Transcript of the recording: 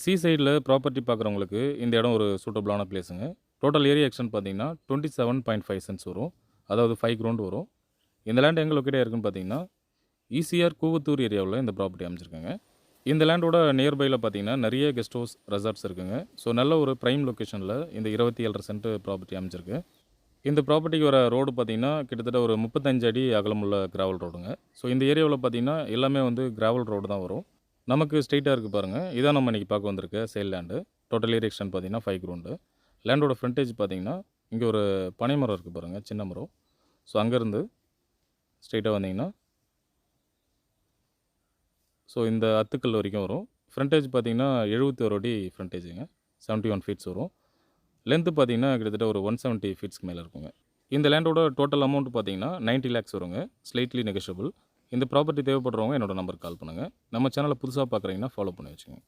சீ சைடில property பார்க்குறவங்களுக்கு இந்த இடம் ஒரு சூட்டபிளான பிளேஸுங்க. டோட்டல் ஏரியா எக்ஸ்டென்ட் பார்த்தீங்கன்னா, 27.5 சென்ட்ஸ் வரும். அதாவது 5 கிரவுண்ட் வரும். இந்த லேண்ட் எங்க லொக்கேட் ஆயிருக்குன்னு பார்த்தீங்கன்னா, ஈசிஆர் கூவத்தூர் ஏரியாவுல இந்த ப்ராப்பர்ட்டி அமைஞ்சிருக்குங்க. இந்த லேண்டோட நியர்பைல பார்த்தீங்கன்னா, நெறைய கெஸ்ட் ஹவுஸ், ரெசார்ட்ஸ் இருக்குங்க. ஸோ நல்ல ஒரு பிரைம் லொக்கேஷன்ல இந்த 27.5 சென்ட் ப்ராப்பர்ட்டி அமைஞ்சிருக்கு. இந்த ப்ராப்பர்ட்டிக்கு வர ரோடு பார்த்தீங்கன்னா, கிட்டத்தட்ட ஒரு 35 அடி அகலமுள்ள கிராவல் ரோடுங்க. ஸோ இந்த ஏரியாவுல பார்த்தீங்கன்னா, எல்லாமே வந்து கிராவல் ரோடு தான் வரும். நமக்கு ஸ்ட்ரெயிட்டா இருக்கு பாருங்க. இதான் நம்ம இன்னைக்கு பார்க்க வந்திருக்க sale land. Total area extent பார்த்தீங்கன்னா 5 கிரவுண்டு. லேண்டோட ஃப்ரண்டேஜ் பார்த்தீங்கன்னா, இங்க ஒரு பனை மரம் இருக்கு பாருங்க, சின்ன மரம். ஸோ அங்கேருந்து ஸ்ட்ரெயிட்டா வந்தீங்கன்னா, ஸோ இந்த அத்துக்கல் வரைக்கும் வரும். ஃப்ரண்டேஜ் பார்த்தீங்கன்னா 71 அடி ஃப்ரண்டேஜுங்க. 71 ஃபீட்ஸ் வரும். லென்த் பார்த்தீங்கன்னா, கிட்டத்தட்ட ஒரு 170 ஃபீட்ஸ்க்கு மேல இருக்குங்க. இந்த லேண்டோட டோட்டல் அமௌண்ட் பார்த்தீங்கன்னா 90 லேக்ஸ் வருங்க. Slightly negotiable. இந்த ப்ராப்பர்ட்டி தேவைப்படுறவங்க என்னோட நம்பருக்கு கால் பண்ணுங்க. நம்ம சேனலை புதுசா பார்க்குறீங்கன்னா ஃபாலோ பண்ணி வச்சுக்கோங்க.